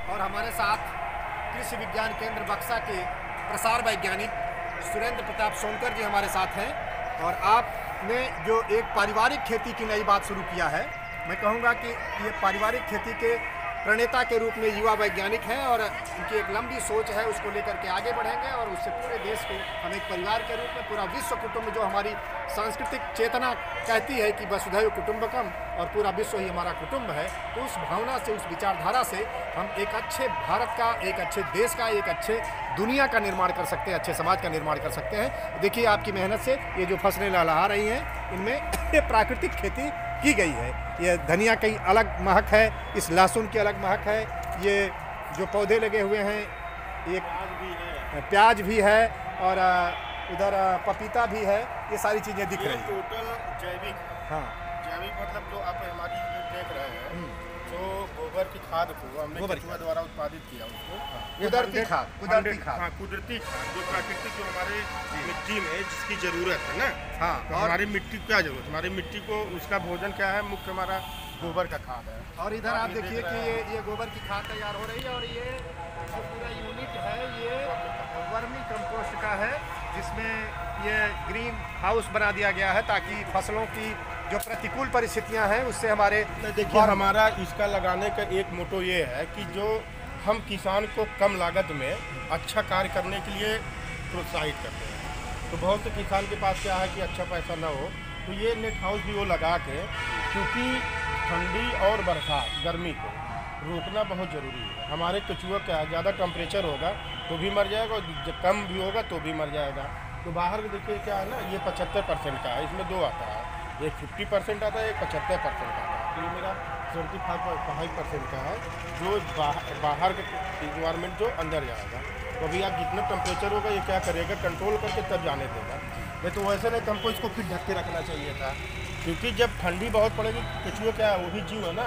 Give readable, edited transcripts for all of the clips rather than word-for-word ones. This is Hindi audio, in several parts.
और हमारे साथ कृषि विज्ञान केंद्र बक्सा के प्रसार वैज्ञानिक सुरेंद्र प्रताप सोनकर जी हमारे साथ हैं। और आपने जो एक पारिवारिक खेती की नई बात शुरू किया है, मैं कहूँगा कि ये पारिवारिक खेती के प्रणेता के रूप में युवा वैज्ञानिक हैं और उनकी एक लंबी सोच है, उसको लेकर के आगे बढ़ेंगे और उससे पूरे देश को हम एक परिवार के रूप में, पूरा विश्व कुटुंब, जो हमारी सांस्कृतिक चेतना कहती है कि वसुधैव कुटुंबकम और पूरा विश्व ही हमारा कुटुंब है, तो उस भावना से, उस विचारधारा से हम एक अच्छे भारत का, एक अच्छे देश का, एक अच्छे दुनिया का निर्माण कर सकते हैं, अच्छे समाज का निर्माण कर सकते हैं। देखिए आपकी मेहनत से ये जो फसलें लहलहा रही हैं, इनमें प्राकृतिक खेती की गई है। ये धनिया की अलग महक है, इस लहसुन की अलग महक है, ये जो पौधे लगे हुए हैं, एक प्याज भी है और उधर पपीता भी है, ये सारी चीज़ें दिख रही हैं। टोटल जैविक। हाँ, जैविक मतलब जो आप हमारी जो देख रहे हैं, जो गोबर की खाद को हमने केचुआ द्वारा उत्पादित किया उसको, कुदरती खाद, कुदरती खाद। हाँ, कुदरती खाद जो प्राकृतिक, जो हमारे मिट्टी में जिसकी ज़रूरत है ना। हाँ, तो हमारी मिट्टी क्या जरूरत, हमारी मिट्टी को उसका भोजन क्या है, मुख्य हमारा गोबर का खाद है। और इधर आप देखिए कि ये गोबर की खाद तैयार हो रही है और ये जो पूरा यूनिट है ये वर्मी कंपोस्ट का है, जिसमें ये ग्रीन हाउस बना दिया गया है ताकि फसलों की जो प्रतिकूल परिस्थितियां हैं उससे हमारे देखिए हमारा इसका लगाने का एक मोटो ये है कि जो हम किसान को कम लागत में अच्छा कार्य करने के लिए प्रोत्साहित करते हैं। तो बहुत से किसान के पास क्या है कि अच्छा पैसा ना हो, तो ये नेट हाउस भी वो लगा के, क्योंकि ठंडी और बरसात, गर्मी को रोकना बहुत ज़रूरी है। हमारे केचुआ क्या है, ज़्यादा टेम्परेचर होगा तो भी मर जाएगा और कम भी होगा तो भी मर जाएगा। तो बाहर देखिए क्या है ना, ये 75% का है, इसमें दो आता है, एक 50% आता है, एक 75% का आता है। तो ये मेरा 75% का है, जो बाहर का इन्वायरमेंट जो अंदर जाएगा। तो अभी आप जितना टेम्परेचर होगा ये क्या करेगा, कंट्रोल करके तब जाने देगा। नहीं तो वैसे नहीं तो हमको इसको फिर ढक के रखना चाहिए था, क्योंकि जब ठंडी बहुत पड़ेगी, केचुआ क्या है, वो भी जीव है ना,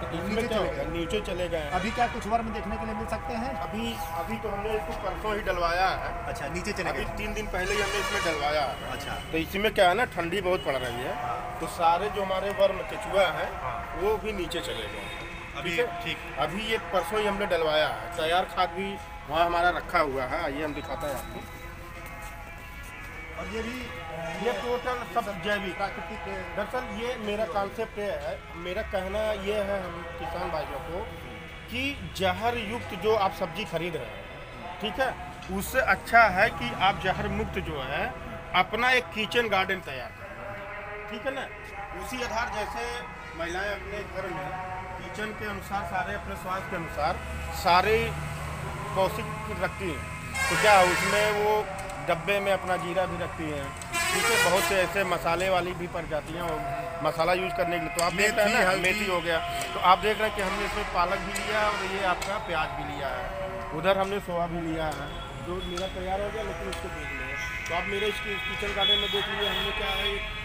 तो इसमें क्या होगा, नीचे चले गए। अभी क्या कुछ वर्म देखने के लिए मिल सकते हैं? अभी तो हमने इसको परसों ही डलवाया है। अच्छा, नीचे चले गए। 3 दिन पहले ही हमने इसमें डलवाया है। अच्छा, तो इसमें क्या है ना, ठंडी बहुत पड़ रही है, तो सारे जो हमारे वर्म केचुआ हैं वो भी नीचे चले गए अभी ठीक। अभी ये परसों ही हमने डलवाया है। तैयार खाद भी वहाँ हमारा रखा हुआ है, आइए हम दिखाते हैं आपको। और ये भी ये टोटल सब जैविक प्राकृतिक। दरअसल ये मेरा कॉन्सेप्ट है, मेरा कहना ये है हम किसान भाइयों को कि जहर युक्त जो आप सब्जी खरीद रहे हैं, ठीक है, उससे अच्छा है कि आप जहर मुक्त जो है अपना एक किचन गार्डन तैयार करें, ठीक है ना। उसी आधार जैसे महिलाएं अपने घर में किचन के अनुसार, सारे अपने स्वास्थ्य के अनुसार सारे पौष्टिक रखती हैं, तो क्या उसमें वो डब्बे में अपना जीरा भी रखती हैं, ठीक है। बहुत से ऐसे मसाले वाली भी पड़ जाती हैं और मसाला यूज करने के लिए, तो आप देख रहे हैं ना, मेथी हो गया, तो आप देख रहे हैं कि हमने इसमें पालक भी लिया और ये आपका प्याज भी लिया है, उधर हमने सोया भी लिया है, जो मेरा तैयार हो गया, लेकिन उसको देख लें। तो आप मेरे इस किचन गार्डन में देख लीजिए, हमने क्या है,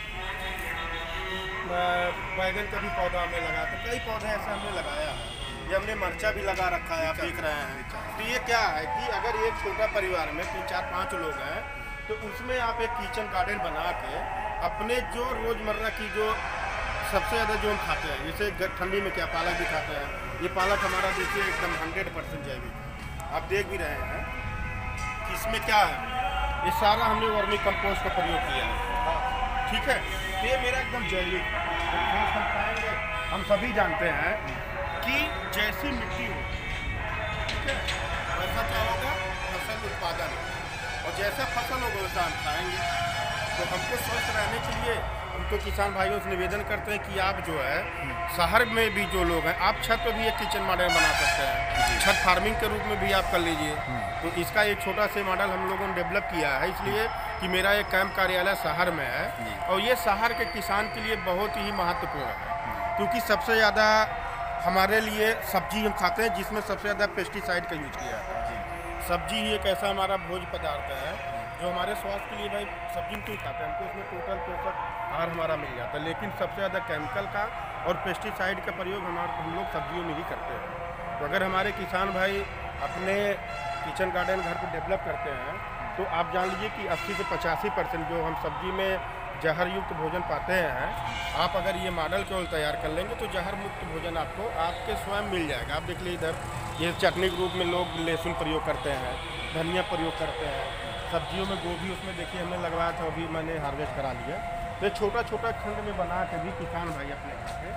बैगन का भी पौधा हमने लगाया, तो कई पौधे ऐसे हमने लगाया है। ये हमने मरचा भी लगा रखा है, आप देख रहे हैं। तो ये क्या है कि अगर एक छोटा परिवार में 3, 4, 5 लोग हैं, तो उसमें आप एक किचन गार्डन बना के अपने जो रोज़मर्रा की जो सबसे ज़्यादा जो हम खाते हैं, जैसे ठंडी में क्या पालक भी खाते हैं, ये पालक हमारा देखिए एकदम 100% जैविक है। आप देख भी रहे हैं कि इसमें क्या है, ये सारा हमने वर्मी कंपोस्ट का प्रयोग किया है, ठीक है। तो ये मेरा एकदम जैविक खाएंगे। हम सभी जानते हैं कि जैसी मिट्टी हो, ठीक है, वैसा क्या होगा, फसल उत्पादन, और जैसा फसल होगा वैसा हम खाएंगे। तो हमको स्वस्थ रहने के लिए हमको किसान भाइयों से निवेदन करते हैं कि आप जो है शहर में भी जो लोग हैं, आप छत पर भी एक किचन मॉडल बना सकते हैं, छत फार्मिंग के रूप में भी आप कर लीजिए। तो इसका एक छोटा सा मॉडल हम लोगों ने डेवलप किया है, इसलिए कि मेरा एक कैंप कार्यालय शहर में है और ये शहर के किसान के लिए बहुत ही महत्वपूर्ण है, क्योंकि सबसे ज़्यादा हमारे लिए सब्जी हम खाते हैं जिसमें सबसे ज़्यादा पेस्टिसाइड का यूज किया है। सब्जी ही एक ऐसा हमारा भोज्य पदार्थ है जो हमारे स्वास्थ्य के लिए, भाई सब्जी क्यों खाते हैं, हमको उसमें टोटल पोषक आहार हमारा मिल जाता है, लेकिन सबसे ज़्यादा केमिकल का और पेस्टिसाइड का प्रयोग हम लोग सब्जियों में ही करते हैं। तो अगर हमारे किसान भाई अपने किचन गार्डन घर पर डेवलप करते हैं, तो आप जान लीजिए कि 80 से 85% जो हम सब्जी में जहर युक्त भोजन पाते हैं, आप अगर ये मॉडल केवल तैयार कर लेंगे तो जहर मुक्त भोजन आपको आपके स्वयं मिल जाएगा। आप देख लीजिए इधर ये चटनी के रूप में लोग लहसुन प्रयोग करते हैं, धनिया प्रयोग करते हैं, सब्जियों में गोभी उसमें देखिए हमने लगवाया था, अभी मैंने हार्वेस्ट करा लिया। तो छोटा छोटा खंड में बना के भी किसान भाई अपने घर पे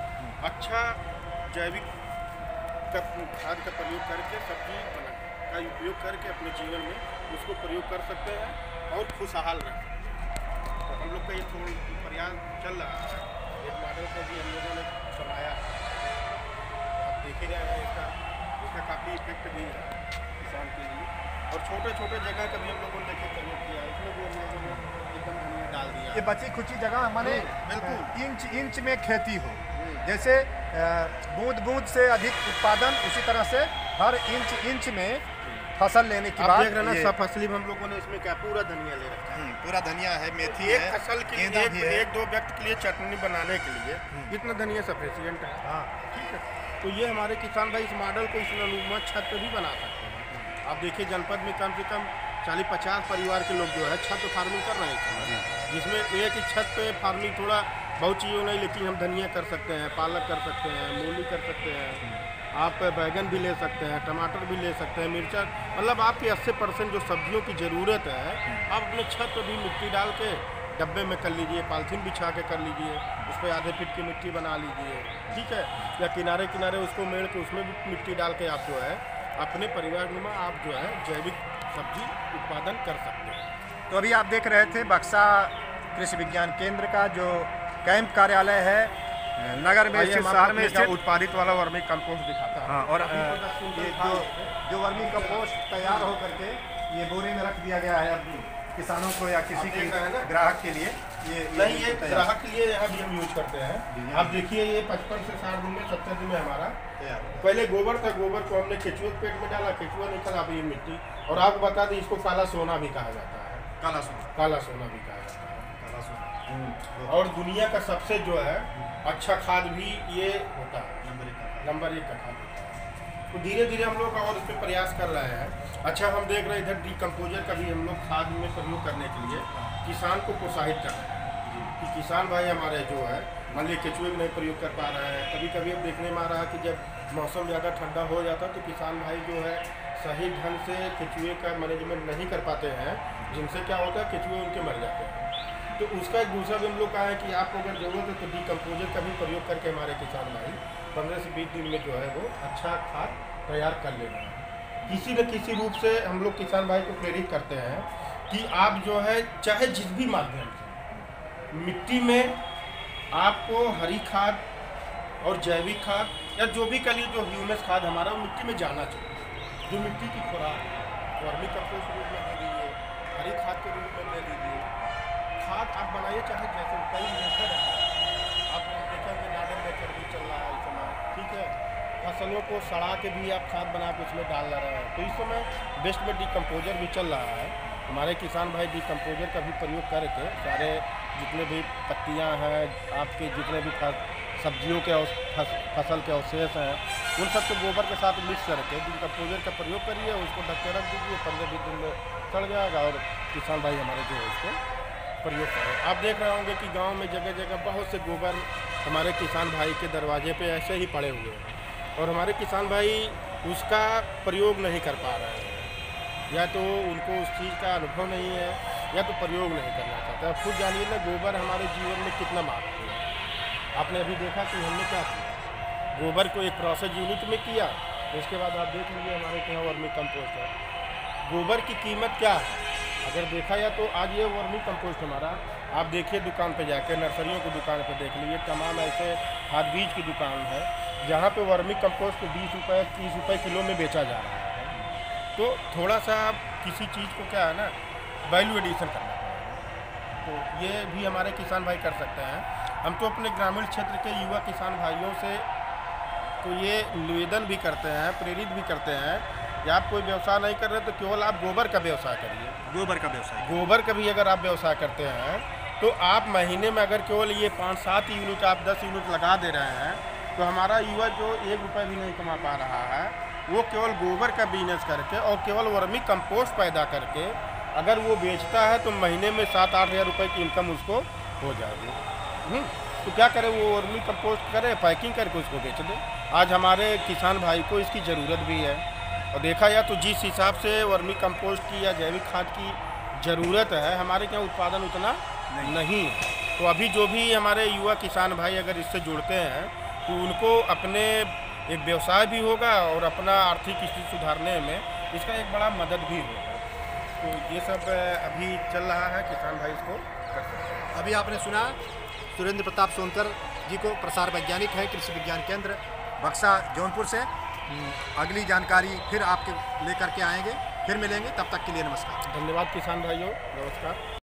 अच्छा जैविक खाद का प्रयोग करके सब्जी का उपयोग करके अपने जीवन में उसको प्रयोग कर सकते हैं और खुशहाल रह सकते हैं। तो हम लोग का ये थोड़ा प्रयास चल रहा है, एक मॉडल को भी हम लोगों ने बनाया है, आप देख ही रहे हैं इसका काफ़ी इफेक्ट भी है किसान के लिए। और छोटे छोटे जगह का भी हम लोगों ने देखिए प्रयोग किया है, इसमें भी हम लोगों ने एकदम धनिया डाल दिया। ये बची खुची जगह माने बिल्कुल इंच में खेती हो, जैसे बूंद बूंद से अधिक उत्पादन, उसी तरह से हर इंच में फसल लेने की बात। देख रहे हैं ना, सब फसली हम लोगों ने इसमें क्या पूरा धनिया ले रखा है, पूरा धनिया है, मेथी एक है, फसल के लिए एक दो व्यक्ति के लिए चटनी बनाने के लिए इतना धनिया सफिशिएंट है। हाँ ठीक है, तो ये हमारे किसान भाई इस मॉडल को इस अनुमान छत पे भी बना सकते हैं। आप देखिए जनपद में कम से कम 40-50 परिवार के लोग जो है छत फार्मिंग कर रहे हैं, जिसमें एक ही छत पे फार्मिंग थोड़ा बहुत चीज़ों नहीं, लेकिन हम धनिया कर सकते हैं, पालक कर सकते हैं, मूली कर सकते हैं, आप बैगन भी ले सकते हैं, टमाटर भी ले सकते हैं, मिर्चा, मतलब आपकी 80% जो सब्जियों की ज़रूरत है आप अपने छत पर भी मिट्टी डाल के डब्बे में कर लीजिए, पॉलीथीन बिछा के कर लीजिए, उस पर आधे फीट की मिट्टी बना लीजिए, ठीक है, या किनारे किनारे उसको मेड़ के उसमें भी मिट्टी डाल के आप जो है अपने परिवार में आप जो है जैविक सब्जी उत्पादन कर सकते हैं। तो अभी आप देख रहे थे बक्सा कृषि विज्ञान केंद्र का जो कैंप कार्यालय है नगर में स्थित, शहर में स्थित, उत्पादित वाला वर्मी कंपोस्ट दिखाता है। हाँ, और ये जो वर्मी कंपोस्ट तैयार हो करके ये बोरे में रख दिया गया है अब किसानों को या किसी के ग्राहक के लिए। ये ग्राहक के लिए यहाँ भी हम यूज करते हैं। आप देखिए ये 55 से 60 दिन में 70 दिन में हमारा पहले गोबर था, गोबर को हमने केचुए के पेट में डाला, केचुआ निकला, अभी ये मिट्टी, और आपको बता दें इसको काला सोना भी कहा जाता है, काला सोना भी कहा जाता है, काला सोना। और दुनिया का सबसे जो है अच्छा खाद भी ये होता है, नंबर 1 का खाद होता है। तो धीरे धीरे हम लोग और इस पर प्रयास कर रहे हैं। अच्छा, हम देख रहे हैं इधर डिकम्पोजर का भी हम लोग खाद में प्रयोग करने के लिए किसान को प्रोत्साहित कर रहे हैं कि किसान भाई हमारे जो है मान लीजिए केचुए में नहीं प्रयोग कर पा रहे हैं, कभी कभी अब देखने में आ रहा है कि जब मौसम ज़्यादा ठंडा हो जाता है तो किसान भाई जो है सही ढंग से केचुए का मैनेजमेंट नहीं कर पाते हैं, जिनसे क्या होता है केचुए उनके मर जाते हैं। तो उसका एक दूसरा भी हम लोग कहा है कि आपको अगर ज़रूरत है तो डिकम्पोजर का भी प्रयोग करके हमारे किसान भाई 15 से 20 दिन में जो है वो अच्छा खाद तैयार कर लेना है। किसी न किसी रूप से हम लोग किसान भाई को प्रेरित करते हैं कि आप जो है चाहे जिस भी माध्यम से मिट्टी में आपको हरी खाद और जैविक खाद या जो भी कल जो ह्यूमस खाद हमारा वो मिट्टी में जाना चाहिए। जो मिट्टी की खुराक वर्मी कंपोस्ट के रूप में दे दीजिए, हरी खाद के रूप में दे दीजिए, खाद आप बनाइए चाहे जैसे कई मेथड है, आप देखेंगे नाडर मेथड भी चल रहा है इस समय, ठीक है, फसलों को सड़ा के भी आप खाद बना के उसमें डाल रहे हैं। तो इस समय बेस्ट में डिकम्पोजर भी चल रहा है। हमारे किसान भाई डिकम्पोजर का भी प्रयोग करके सारे जितने भी पत्तियां हैं, आपके जितने भी सब्जियों के फसल के अवशेष हैं, उन सबको गोबर के साथ मिक्स करके डिकम्पोजर का प्रयोग करिए, उसको ढक के रख दीजिए, 15-20 दिन में सड़ जाएगा और किसान भाई हमारे जो है उसको प्रयोग करें। आप देख रहे होंगे कि गाँव में जगह जगह बहुत से गोबर हमारे किसान भाई के दरवाजे पर ऐसे ही पड़े हुए हैं और हमारे किसान भाई उसका प्रयोग नहीं कर पा रहे हैं, या तो उनको उस चीज़ का अनुभव नहीं है या तो प्रयोग नहीं करना चाहते। आप खुद जानिए ना गोबर हमारे जीवन में कितना महत्वपूर्ण है। आपने अभी देखा कि हमने क्या किया, गोबर को एक प्रोसेस यूनिट में किया, उसके बाद आप देख लीजिए हमारे यहाँ वर्मी कंपोस्ट है। गोबर की कीमत क्या है अगर देखा या तो आज ये वर्मी कंपोस्ट हमारा आप देखिए दुकान पे जाके, नर्सरियों की दुकान पे देख लीजिए, तमाम ऐसे खाद बीज की दुकान है जहाँ पे वर्मी कंपोस्ट को 20 रुपये 30 रुपये किलो में बेचा जा रहा है। तो थोड़ा सा आप किसी चीज़ को क्या है ना वैल्यू एडिशन करना पड़ेगा, तो ये भी हमारे किसान भाई कर सकते हैं। हम तो अपने ग्रामीण क्षेत्र के युवा किसान भाइयों से तो ये निवेदन भी करते हैं, प्रेरित भी करते हैं कि आप कोई व्यवसाय नहीं कर रहे तो केवल आप गोबर का व्यवसाय करिए। गोबर का भी अगर आप व्यवसाय करते हैं तो आप महीने में अगर केवल ये 5-7 यूनिट आप 10 यूनिट लगा दे रहे हैं तो हमारा युवा जो 1 रुपये भी नहीं कमा पा रहा है, वो केवल गोबर का बिजनेस करके और केवल वर्मी कंपोस्ट पैदा करके अगर वो बेचता है तो महीने में 7-8 हज़ार रुपये की इनकम उसको हो जाएगी। तो क्या करे, वो वर्मी कंपोस्ट करे, पैकिंग करके उसको बेच दे। आज हमारे किसान भाई को इसकी ज़रूरत भी है। और देखा जाए तो जिस हिसाब से वर्मी कंपोस्ट की या जैविक खाद की ज़रूरत है, हमारे यहाँ उत्पादन उतना नहीं है। तो अभी जो भी हमारे युवा किसान भाई अगर इससे जुड़ते हैं तो उनको अपने एक व्यवसाय भी होगा और अपना आर्थिक स्थिति सुधारने में इसका एक बड़ा मदद भी होगा। तो ये सब अभी चल रहा है, किसान भाई इसको कर सकते हैं। अभी आपने सुना सुरेंद्र प्रताप सोनकर जी को, प्रसार वैज्ञानिक हैं कृषि विज्ञान केंद्र बक्सा जौनपुर से। अगली जानकारी फिर आपके लेकर के आएंगे, फिर मिलेंगे, तब तक के लिए नमस्कार। धन्यवाद किसान भाइयों, नमस्कार।